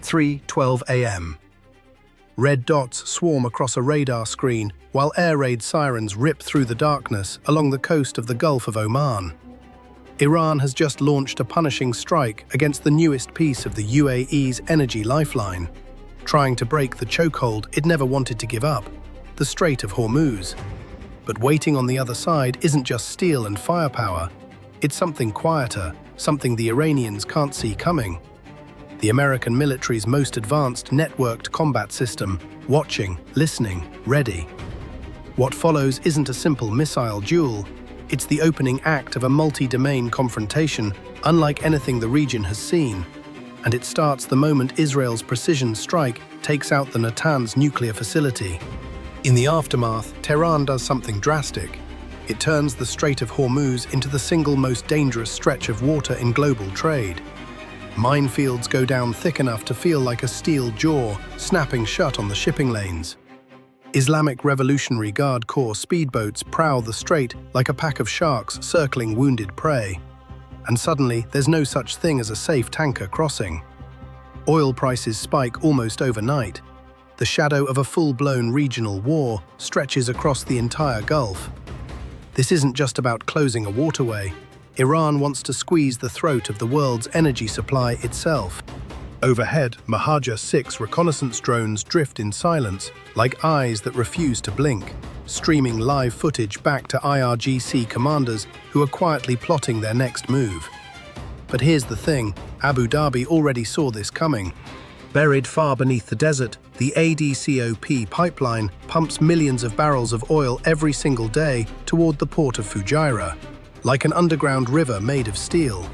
3:12 a.m. Red dots swarm across a radar screen while air raid sirens rip through the darkness along the coast of the Gulf of Oman. Iran has just launched a punishing strike against the newest piece of the UAE's energy lifeline, trying to break the chokehold it never wanted to give up, the Strait of Hormuz. But waiting on the other side isn't just steel and firepower, it's something quieter, something the Iranians can't see coming. The American military's most advanced networked combat system, watching, listening, ready. What follows isn't a simple missile duel, it's the opening act of a multi-domain confrontation unlike anything the region has seen. And it starts the moment Israel's precision strike takes out the Natanz nuclear facility. In the aftermath, Tehran does something drastic. It turns the Strait of Hormuz into the single most dangerous stretch of water in global trade. Minefields go down thick enough to feel like a steel jaw snapping shut on the shipping lanes. Islamic Revolutionary Guard Corps speedboats prowl the strait like a pack of sharks circling wounded prey. And suddenly, there's no such thing as a safe tanker crossing. Oil prices spike almost overnight. The shadow of a full-blown regional war stretches across the entire Gulf. This isn't just about closing a waterway. Iran wants to squeeze the throat of the world's energy supply itself. Overhead, Mahajir 6 reconnaissance drones drift in silence, like eyes that refuse to blink, streaming live footage back to IRGC commanders who are quietly plotting their next move. But here's the thing, Abu Dhabi already saw this coming. Buried far beneath the desert, the ADCOP pipeline pumps millions of barrels of oil every single day toward the port of Fujairah, like an underground river made of steel.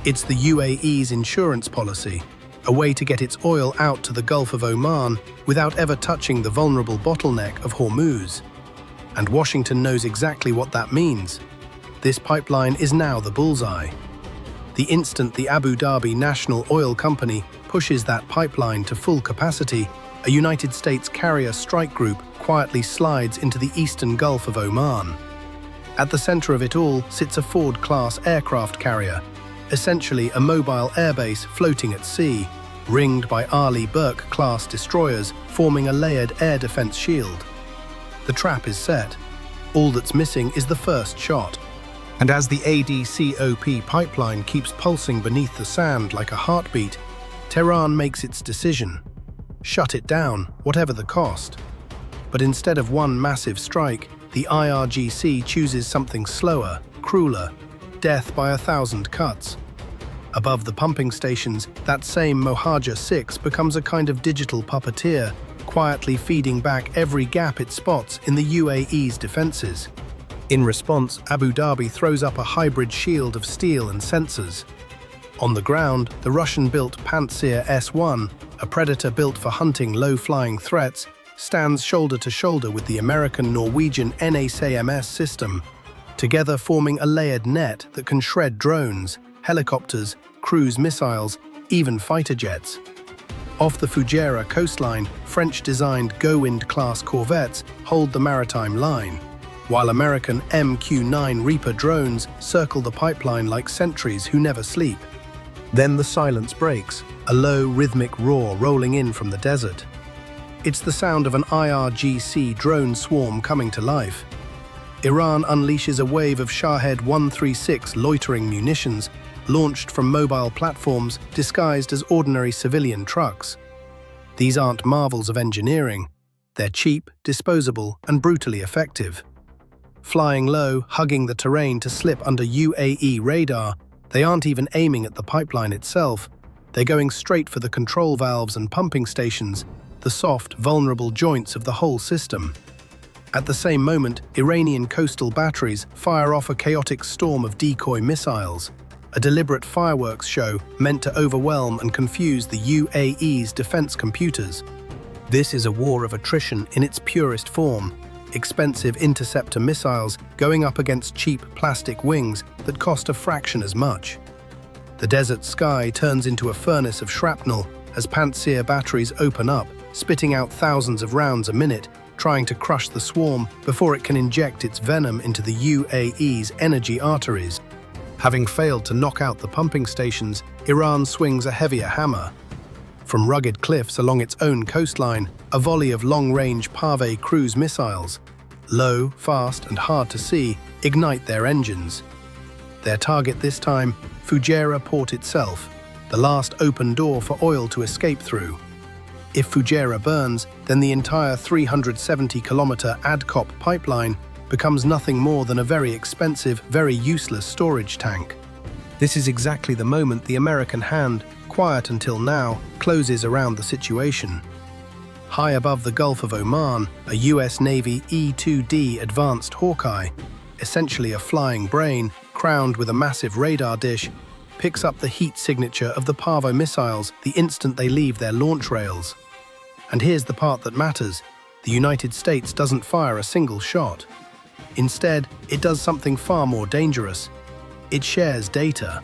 It's the UAE's insurance policy, a way to get its oil out to the Gulf of Oman without ever touching the vulnerable bottleneck of Hormuz. And Washington knows exactly what that means. This pipeline is now the bullseye. The instant the Abu Dhabi National Oil Company pushes that pipeline to full capacity, a United States carrier strike group quietly slides into the eastern Gulf of Oman. At the center of it all sits a Ford-class aircraft carrier, essentially a mobile airbase floating at sea, ringed by Arleigh Burke-class destroyers forming a layered air defense shield. The trap is set. All that's missing is the first shot. And as the ADCOP pipeline keeps pulsing beneath the sand like a heartbeat, Tehran makes its decision. Shut it down, whatever the cost. But instead of one massive strike, the IRGC chooses something slower, crueler, death by 1,000 cuts. Above the pumping stations, that same Mahajir 6 becomes a kind of digital puppeteer, quietly feeding back every gap it spots in the UAE's defenses. In response, Abu Dhabi throws up a hybrid shield of steel and sensors. On the ground, the Russian-built Pantsir S-1, a predator built for hunting low-flying threats, stands shoulder to shoulder with the American-Norwegian NASAMS system, together forming a layered net that can shred drones, helicopters, cruise missiles, even fighter jets. Off the Fujairah coastline, French-designed Gowind-class corvettes hold the maritime line, while American MQ-9 Reaper drones circle the pipeline like sentries who never sleep. Then the silence breaks, a low, rhythmic roar rolling in from the desert. It's the sound of an IRGC drone swarm coming to life. Iran unleashes a wave of Shahed 136 loitering munitions launched from mobile platforms disguised as ordinary civilian trucks. These aren't marvels of engineering. They're cheap, disposable, and brutally effective. Flying low, hugging the terrain to slip under UAE radar, they aren't even aiming at the pipeline itself. They're going straight for the control valves and pumping stations, the soft, vulnerable joints of the whole system. At the same moment, Iranian coastal batteries fire off a chaotic storm of decoy missiles, a deliberate fireworks show meant to overwhelm and confuse the UAE's defense computers. This is a war of attrition in its purest form, expensive interceptor missiles going up against cheap plastic wings that cost a fraction as much. The desert sky turns into a furnace of shrapnel as Pantsir batteries open up, spitting out thousands of rounds a minute, trying to crush the swarm before it can inject its venom into the UAE's energy arteries. Having failed to knock out the pumping stations, Iran swings a heavier hammer. From rugged cliffs along its own coastline, a volley of long-range Pave cruise missiles, low, fast, and hard to see, ignite their engines. Their target this time, Fujairah port itself, the last open door for oil to escape through. If Fujairah burns, then the entire 370-kilometer Adcop pipeline becomes nothing more than a very expensive, very useless storage tank. This is exactly the moment the American hand, quiet until now, closes around the situation. High above the Gulf of Oman, a US Navy E-2D Advanced Hawkeye, essentially a flying brain crowned with a massive radar dish, picks up the heat signature of the Pave missiles the instant they leave their launch rails. And here's the part that matters. The United States doesn't fire a single shot. Instead, it does something far more dangerous. It shares data.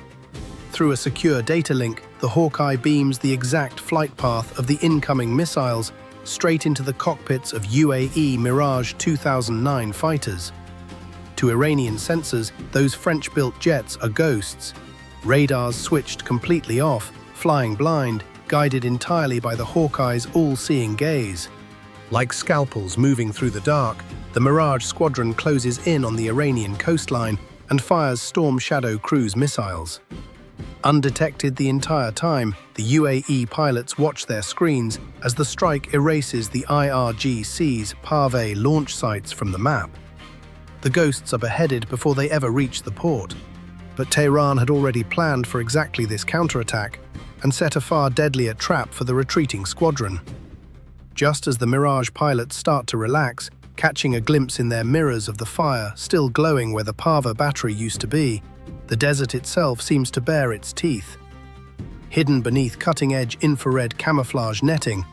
Through a secure data link, the Hawkeye beams the exact flight path of the incoming missiles straight into the cockpits of UAE Mirage 2009 fighters. To Iranian sensors, those French-built jets are ghosts. Radars switched completely off, flying blind, guided entirely by the Hawkeye's all-seeing gaze. Like scalpels moving through the dark, the Mirage squadron closes in on the Iranian coastline and fires Storm Shadow cruise missiles. Undetected the entire time, the UAE pilots watch their screens as the strike erases the IRGC's Pave launch sites from the map. The ghosts are beheaded before they ever reach the port. But Tehran had already planned for exactly this counterattack and set a far deadlier trap for the retreating squadron. Just as the Mirage pilots start to relax, catching a glimpse in their mirrors of the fire still glowing where the Pave battery used to be, the desert itself seems to bare its teeth. Hidden beneath cutting-edge infrared camouflage netting,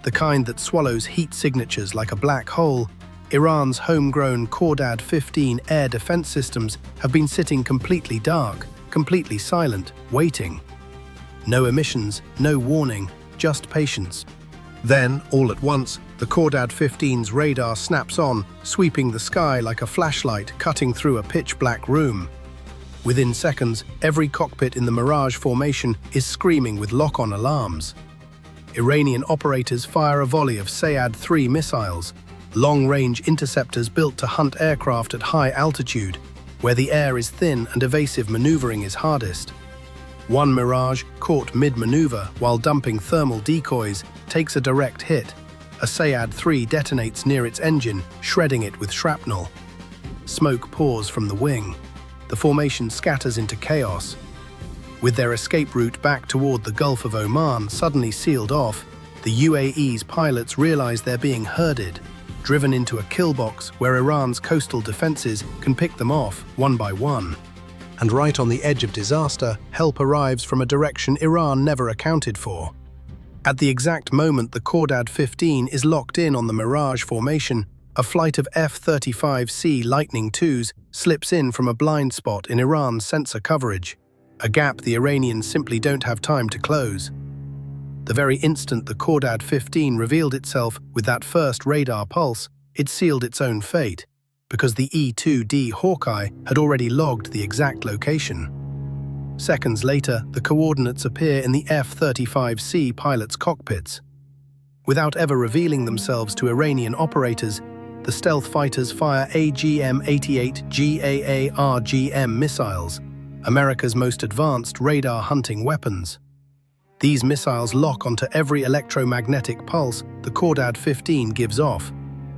the kind that swallows heat signatures like a black hole, Iran's homegrown Khordad-15 air defense systems have been sitting completely dark, completely silent, waiting. No emissions, no warning, just patience. Then, all at once, the Khordad-15's radar snaps on, sweeping the sky like a flashlight cutting through a pitch-black room. Within seconds, every cockpit in the Mirage formation is screaming with lock-on alarms. Iranian operators fire a volley of Sayad-3 missiles, long-range interceptors built to hunt aircraft at high altitude, where the air is thin and evasive maneuvering is hardest. One Mirage, caught mid-maneuver while dumping thermal decoys, takes a direct hit. A Sayad-3 detonates near its engine, shredding it with shrapnel. Smoke pours from the wing. The formation scatters into chaos. With their escape route back toward the Gulf of Oman suddenly sealed off, the UAE's pilots realize they're being herded, driven into a kill box where Iran's coastal defenses can pick them off one by one. And right on the edge of disaster, help arrives from a direction Iran never accounted for. At the exact moment the Khordad-15 is locked in on the Mirage formation, a flight of F-35C Lightning IIs slips in from a blind spot in Iran's sensor coverage, a gap the Iranians simply don't have time to close. The very instant the Khordad-15 revealed itself with that first radar pulse, it sealed its own fate, because the E-2D Hawkeye had already logged the exact location. Seconds later, the coordinates appear in the F-35C pilots' cockpits. Without ever revealing themselves to Iranian operators, the stealth fighters fire AGM-88 GAA-RGM missiles, America's most advanced radar-hunting weapons. These missiles lock onto every electromagnetic pulse the Khordad-15 gives off,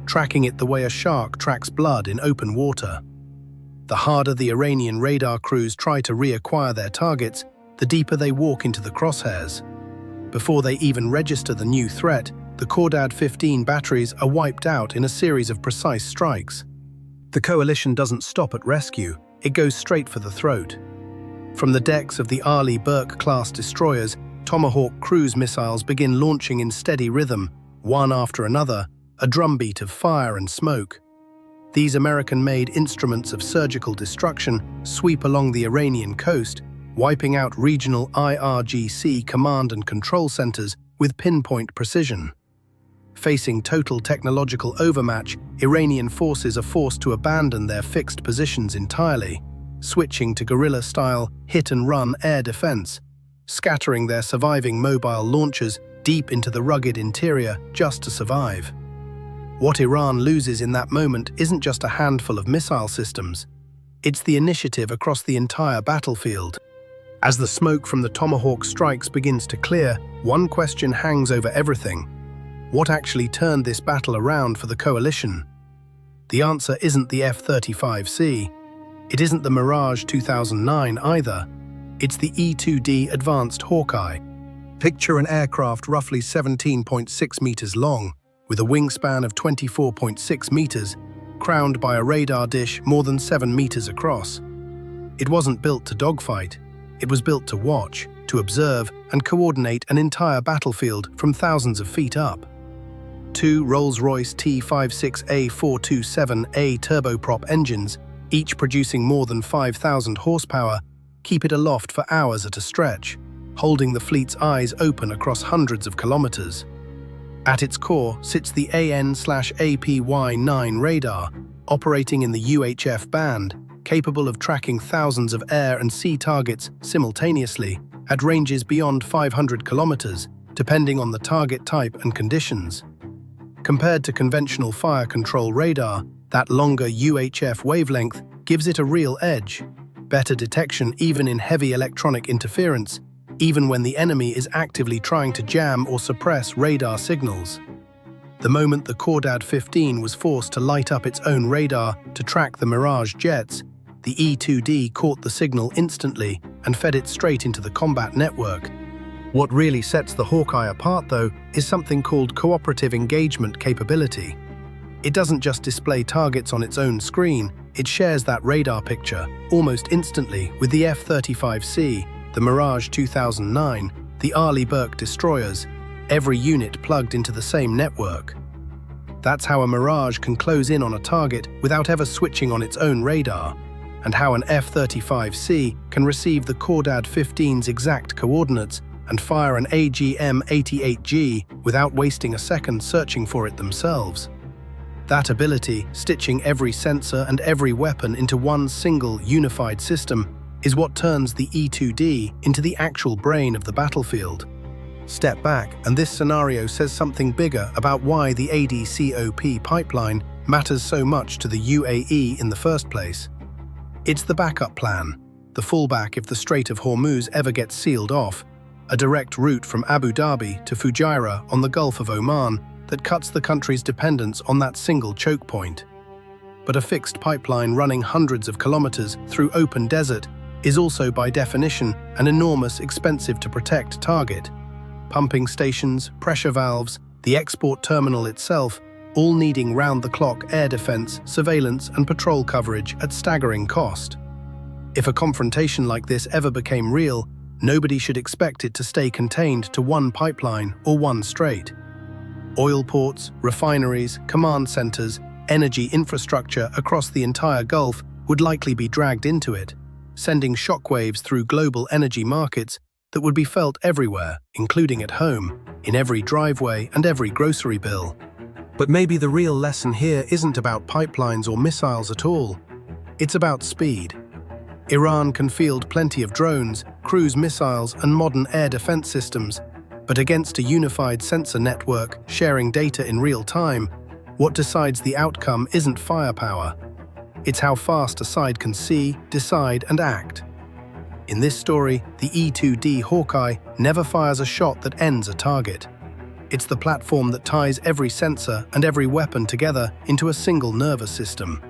tracking it the way a shark tracks blood in open water. The harder the Iranian radar crews try to reacquire their targets, the deeper they walk into the crosshairs. Before they even register the new threat, the Khordad-15 batteries are wiped out in a series of precise strikes. The coalition doesn't stop at rescue, it goes straight for the throat. From the decks of the Arleigh Burke-class destroyers, Tomahawk cruise missiles begin launching in steady rhythm, one after another, a drumbeat of fire and smoke. These American-made instruments of surgical destruction sweep along the Iranian coast, wiping out regional IRGC command and control centers with pinpoint precision. Facing total technological overmatch, Iranian forces are forced to abandon their fixed positions entirely, switching to guerrilla-style hit-and-run air defense, scattering their surviving mobile launchers deep into the rugged interior just to survive. What Iran loses in that moment isn't just a handful of missile systems, it's the initiative across the entire battlefield. As the smoke from the Tomahawk strikes begins to clear, one question hangs over everything. What actually turned this battle around for the coalition? The answer isn't the F-35C. It isn't the Mirage 2009 either. It's the E-2D Advanced Hawkeye. Picture an aircraft roughly 17.6 meters long, with a wingspan of 24.6 meters, crowned by a radar dish more than 7 meters across. It wasn't built to dogfight. It was built to watch, to observe, and coordinate an entire battlefield from thousands of feet up. Two Rolls-Royce T56A427A turboprop engines, each producing more than 5,000 horsepower, keep it aloft for hours at a stretch, holding the fleet's eyes open across hundreds of kilometers. At its core sits the AN/APY-9 radar, operating in the UHF band, capable of tracking thousands of air and sea targets simultaneously at ranges beyond 500 kilometers, depending on the target type and conditions. Compared to conventional fire control radar, that longer UHF wavelength gives it a real edge, better detection even in heavy electronic interference, even when the enemy is actively trying to jam or suppress radar signals. The moment the Khordad-15 was forced to light up its own radar to track the Mirage jets, the E-2D caught the signal instantly and fed it straight into the combat network. What really sets the Hawkeye apart, though, is something called cooperative engagement capability. It doesn't just display targets on its own screen, it shares that radar picture almost instantly with the F-35C, the Mirage 2009, the Arleigh Burke destroyers, every unit plugged into the same network. That's how a Mirage can close in on a target without ever switching on its own radar, and how an F-35C can receive the Khordad-15's exact coordinates and fire an AGM-88G without wasting a second searching for it themselves. That ability, stitching every sensor and every weapon into one single unified system, is what turns the E-2D into the actual brain of the battlefield. Step back, and this scenario says something bigger about why the ADCOP pipeline matters so much to the UAE in the first place. It's the backup plan, the fallback if the Strait of Hormuz ever gets sealed off, a direct route from Abu Dhabi to Fujairah on the Gulf of Oman that cuts the country's dependence on that single choke point. But a fixed pipeline running hundreds of kilometers through open desert is also by definition an enormous, expensive-to-protect target. Pumping stations, pressure valves, the export terminal itself, all needing round-the-clock air defense, surveillance and patrol coverage at staggering cost. If a confrontation like this ever became real, nobody should expect it to stay contained to one pipeline or one strait. Oil ports, refineries, command centers, energy infrastructure across the entire Gulf would likely be dragged into it, sending shockwaves through global energy markets that would be felt everywhere, including at home, in every driveway and every grocery bill. But maybe the real lesson here isn't about pipelines or missiles at all. It's about speed. Iran can field plenty of drones, cruise missiles, and modern air defense systems, but against a unified sensor network sharing data in real time, what decides the outcome isn't firepower. It's how fast a side can see, decide, and act. In this story, the E-2D Hawkeye never fires a shot that ends a target. It's the platform that ties every sensor and every weapon together into a single nervous system.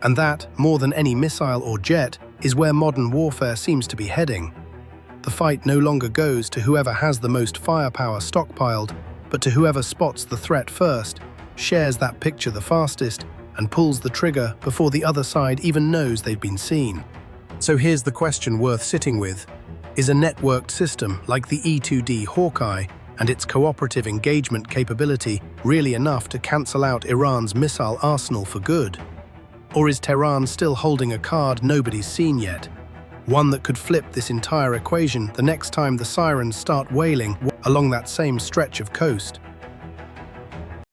And that, more than any missile or jet, is where modern warfare seems to be heading. The fight no longer goes to whoever has the most firepower stockpiled, but to whoever spots the threat first, shares that picture the fastest, and pulls the trigger before the other side even knows they've been seen. So here's the question worth sitting with. Is a networked system like the E-2D Hawkeye and its cooperative engagement capability really enough to cancel out Iran's missile arsenal for good? Or is Tehran still holding a card nobody's seen yet? One that could flip this entire equation the next time the sirens start wailing along that same stretch of coast?